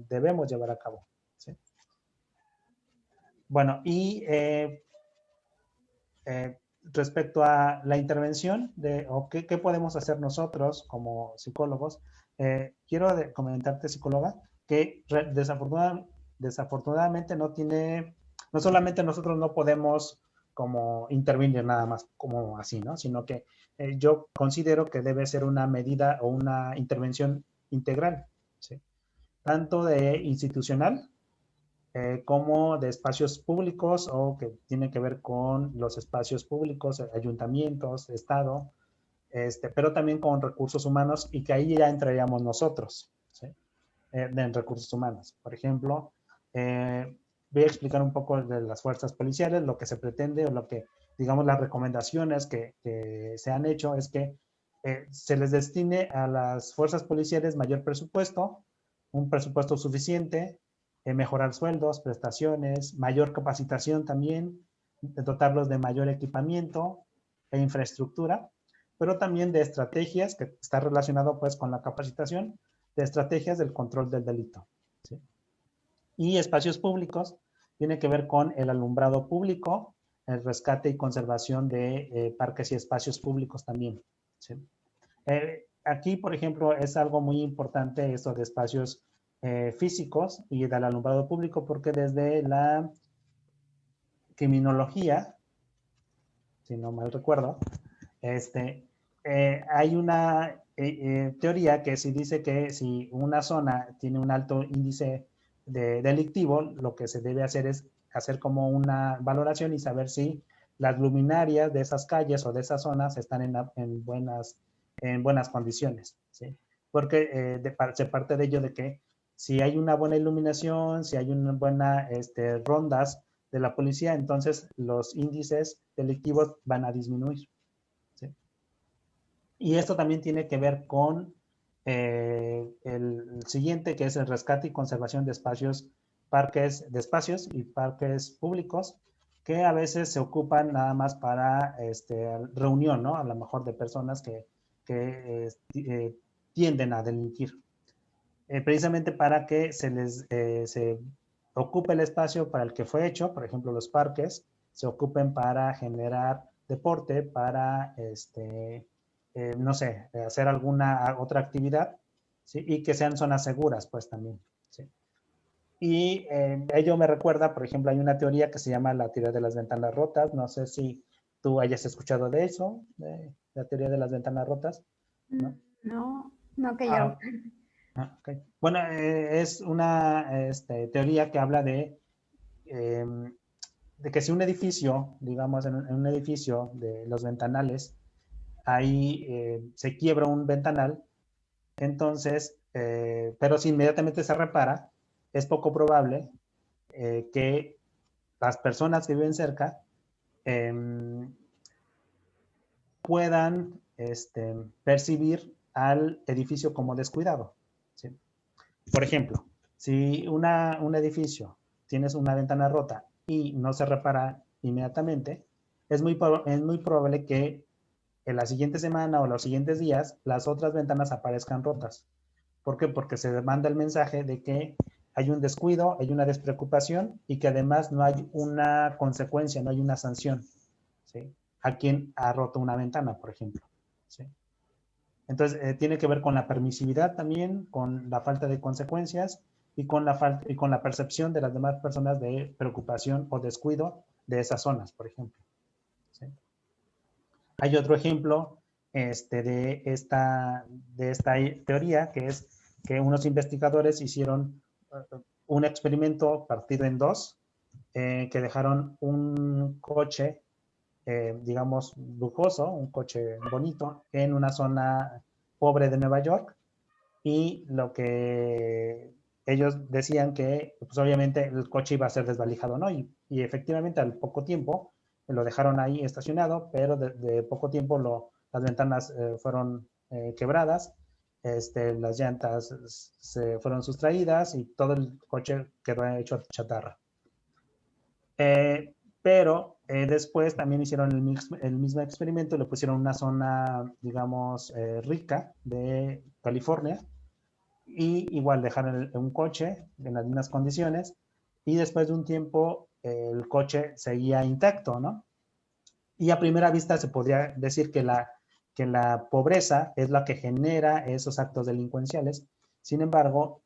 debemos llevar a cabo. ¿Sí? Bueno, y respecto a la intervención o qué podemos hacer nosotros como psicólogos, quiero comentarte, psicóloga, que desafortunadamente no solamente nosotros no podemos como intervenir nada más como así, ¿no? Sino que yo considero que debe ser una medida o una intervención integral, ¿sí? Tanto de institucional como de espacios públicos o que tiene que ver con los espacios públicos, ayuntamientos, Estado, pero también con recursos humanos y que ahí ya entraríamos nosotros, ¿sí? En recursos humanos. Por ejemplo, voy a explicar un poco de las fuerzas policiales, lo que se pretende o lo que, digamos, las recomendaciones que se han hecho es que se les destine a las fuerzas policiales mayor presupuesto, un presupuesto suficiente, mejorar sueldos, prestaciones, mayor capacitación también, dotarlos de mayor equipamiento e infraestructura, pero también de estrategias que está relacionado pues con la capacitación, de estrategias del control del delito. ¿Sí? Y espacios públicos tiene que ver con el alumbrado público, el rescate y conservación de parques y espacios públicos también. ¿Sí? Aquí, por ejemplo, es algo muy importante esto de espacios físicos y del alumbrado público, porque desde la criminología, si no mal recuerdo, hay una teoría que si dice que si una zona tiene un alto índice delictivo, lo que se debe hacer es hacer como una valoración y saber si las luminarias de esas calles o de esas zonas están en buenas condiciones, ¿sí? Porque se parte de ello de que si hay una buena iluminación, si hay una buena rondas de la policía, entonces los índices delictivos van a disminuir. ¿Sí? Y esto también tiene que ver con el siguiente, que es el rescate y conservación de espacios y parques públicos, que a veces se ocupan nada más para reunión, ¿no? A lo mejor de personas que tienden a delinquir. Precisamente para que se ocupe el espacio para el que fue hecho, por ejemplo, los parques, se ocupen para generar deporte, para, no sé, hacer alguna otra actividad, ¿sí? Y que sean zonas seguras, pues también, ¿sí? Y ello me recuerda, por ejemplo, hay una teoría que se llama la teoría de las ventanas rotas, no sé si tú hayas escuchado de eso, de la teoría de las ventanas rotas, ¿no? No, no que yo. Okay. Bueno, es una teoría que habla de que si un edificio, digamos, en un edificio de los ventanales, ahí se quiebra un ventanal, entonces, pero si inmediatamente se repara, es poco probable que las personas que viven cerca eh, puedan percibir al edificio como descuidado. ¿Sí? Por ejemplo, si un edificio tienes una ventana rota y no se repara inmediatamente, es muy probable que en la siguiente semana o los siguientes días las otras ventanas aparezcan rotas. ¿Por qué? Porque se demanda el mensaje de que hay un descuido, hay una despreocupación y que además no hay una consecuencia, no hay una sanción, ¿sí? A quien ha roto una ventana, por ejemplo, ¿sí? Entonces, tiene que ver con la permisividad también, con la falta de consecuencias y con la percepción de las demás personas de preocupación o descuido de esas zonas, por ejemplo. ¿Sí? Hay otro ejemplo de esta teoría, que es que unos investigadores hicieron un experimento partido en dos, que dejaron un coche digamos, lujoso, un coche bonito, en una zona pobre de Nueva York. Y lo que ellos decían que, pues obviamente el coche iba a ser desvalijado, ¿no? Y efectivamente al poco tiempo lo dejaron ahí estacionado, pero de poco tiempo las ventanas fueron quebradas, las llantas se fueron sustraídas y todo el coche quedó hecho chatarra. Pero después también hicieron el mismo experimento, le pusieron una zona, digamos, rica de California y igual dejar un coche en las mismas condiciones y después de un tiempo el coche seguía intacto, ¿no? Y a primera vista se podría decir que la pobreza es la que genera esos actos delincuenciales. Sin embargo,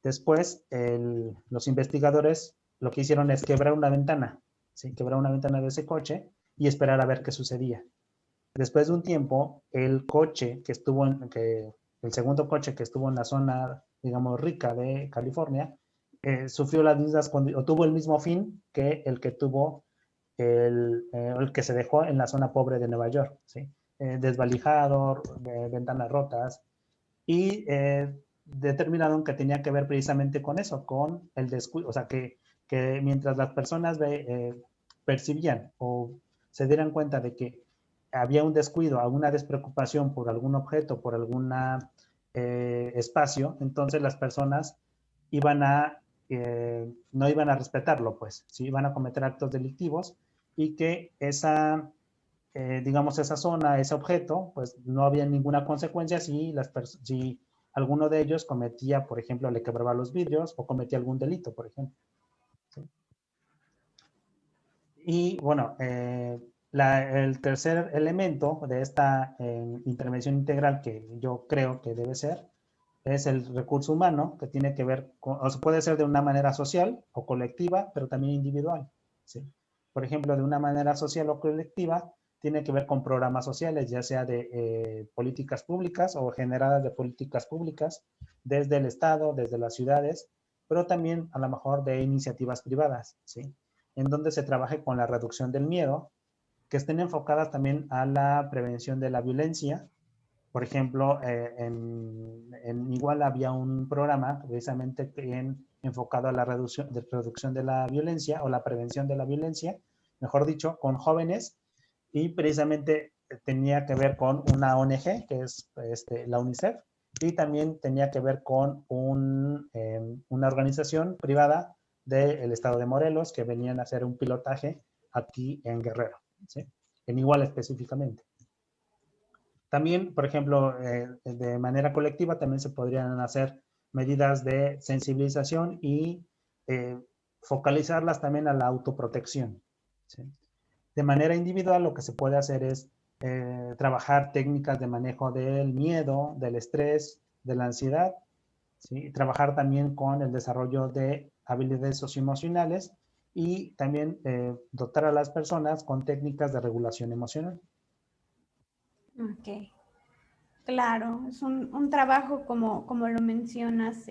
después los investigadores lo que hicieron es quebrar una ventana, ¿sí? Quebrar una ventana de ese coche y esperar a ver qué sucedía. Después de un tiempo, el coche el segundo coche que estuvo en la zona, digamos, rica de California, sufrió las mismas o tuvo el mismo fin que el que tuvo el que se dejó en la zona pobre de Nueva York, ¿sí? Desvalijado, ventanas rotas, y determinaron que tenía que ver precisamente con eso, con el descuido, o sea, que mientras las personas percibían o se dieran cuenta de que había un descuido, alguna despreocupación por algún objeto, por algún espacio, entonces las personas iban no iban a respetarlo, pues, ¿sí? Iban a cometer actos delictivos y que digamos, esa zona, ese objeto, pues no había ninguna consecuencia si alguno de ellos cometía, por ejemplo, le quebraba los vidrios o cometía algún delito, por ejemplo. ¿Sí? Y bueno, el tercer elemento de esta intervención integral que yo creo que debe ser es el recurso humano, que tiene que ver o se puede ser de una manera social o colectiva, pero también individual. ¿Sí? Por ejemplo, de una manera social o colectiva, tiene que ver con programas sociales, ya sea de políticas públicas o generadas de políticas públicas desde el Estado, desde las ciudades, pero también a lo mejor de iniciativas privadas, ¿sí? En donde se trabaje con la reducción del miedo, que estén enfocadas también a la prevención de la violencia. Por ejemplo, igual había un programa precisamente enfocado a la reducción de la violencia o la prevención de la violencia, mejor dicho, con jóvenes, y precisamente tenía que ver con una ONG, que es la UNICEF, y también tenía que ver con una organización privada del estado de Morelos que venían a hacer un pilotaje aquí en Guerrero, ¿sí? En Iguala específicamente. También, por ejemplo, de manera colectiva también se podrían hacer medidas de sensibilización y focalizarlas también a la autoprotección, ¿sí? De manera individual, lo que se puede hacer es trabajar técnicas de manejo del miedo, del estrés, de la ansiedad, ¿sí? Trabajar también con el desarrollo de habilidades socioemocionales y también dotar a las personas con técnicas de regulación emocional. Ok, claro, es un trabajo como lo mencionas,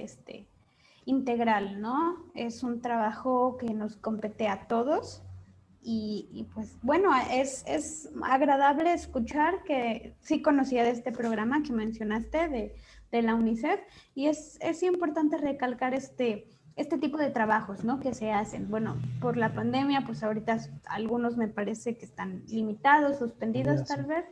integral, ¿no? Es un trabajo que nos compete a todos y pues bueno, es agradable escuchar que sí conocía de este programa que mencionaste de la UNICEF y es importante recalcar este tipo de trabajos, ¿no? Que se hacen. Bueno, por la pandemia, pues ahorita algunos me parece que están limitados, suspendidos tal vez,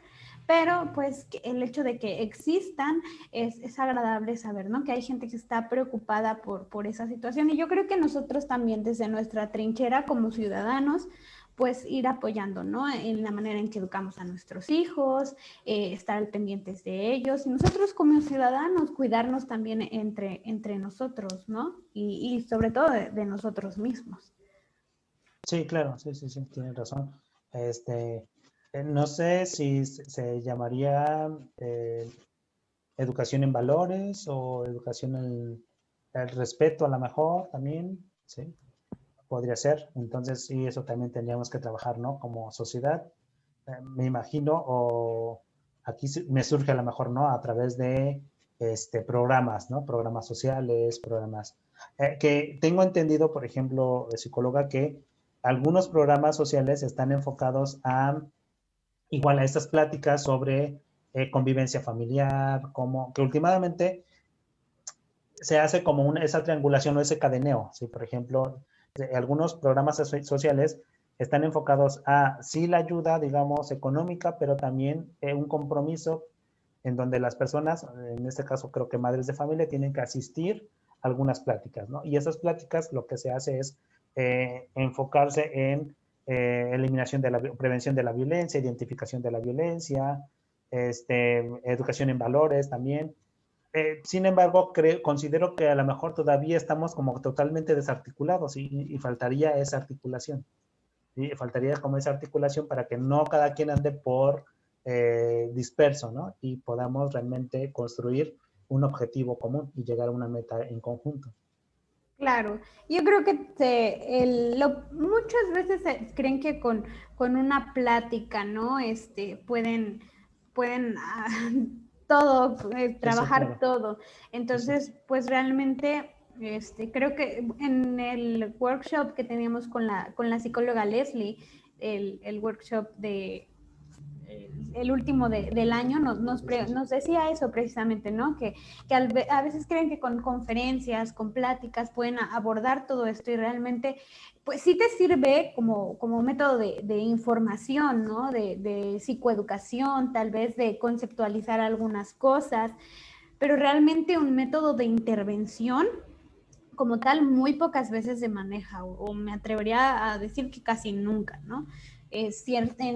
pero pues el hecho de que existan es agradable saber, ¿no? Que hay gente que está preocupada por esa situación y yo creo que nosotros también desde nuestra trinchera como ciudadanos, pues ir apoyando, ¿no? En la manera en que educamos a nuestros hijos, estar al pendientes de ellos y nosotros como ciudadanos cuidarnos también entre nosotros, ¿no? Y sobre todo de nosotros mismos. Sí, claro, sí, sí, sí, tienes razón. No sé si se llamaría educación en valores o educación en el respeto a lo mejor también, sí, podría ser. Entonces, sí, eso también tendríamos que trabajar, ¿no? Como sociedad, me imagino, o aquí me surge a lo mejor, ¿no? A través de programas, ¿no? Programas sociales, programas que tengo entendido, por ejemplo, de psicóloga, que algunos programas sociales están enfocados igual a estas pláticas sobre convivencia familiar, como que últimamente se hace como esa triangulación o ese cadeneo, ¿sí? Por ejemplo, algunos programas sociales están enfocados a sí la ayuda, digamos, económica, pero también un compromiso en donde las personas, en este caso creo que madres de familia, tienen que asistir a algunas pláticas, ¿no? Y esas pláticas lo que se hace es enfocarse en eliminación de prevención de la violencia, identificación de la violencia, educación en valores también, Sin embargo, considero que a lo mejor todavía estamos como totalmente desarticulados y faltaría esa articulación. ¿Sí? Faltaría como esa articulación para que no cada quien ande por disperso, ¿no? Y podamos realmente construir un objetivo común y llegar a una meta en conjunto. Claro, yo creo que muchas veces creen que con una plática, ¿no? Pueden todo, Eso, trabajar claro. todo. Eso. Entonces, pues realmente, creo que en el workshop que teníamos con la psicóloga Leslie, el workshop el último del año nos decía eso precisamente, ¿no? Que a veces creen que con conferencias, con pláticas pueden abordar todo esto y realmente, pues sí te sirve como método de información, ¿no? De psicoeducación, tal vez de conceptualizar algunas cosas, pero realmente un método de intervención como tal muy pocas veces se maneja o me atrevería a decir que casi nunca, ¿no? En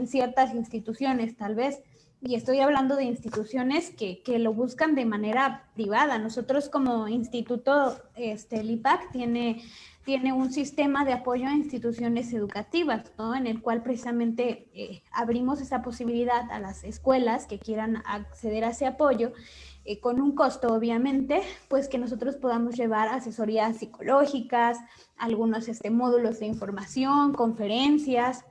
ciertas instituciones tal vez, y estoy hablando de instituciones que lo buscan de manera privada. Nosotros como instituto, el IPAC tiene un sistema de apoyo a instituciones educativas, ¿no? En el cual precisamente abrimos esa posibilidad a las escuelas que quieran acceder a ese apoyo, con un costo obviamente, pues que nosotros podamos llevar asesorías psicológicas, algunos módulos de información, conferencias,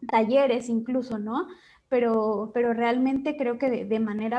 talleres incluso, ¿no? Pero realmente creo que de manera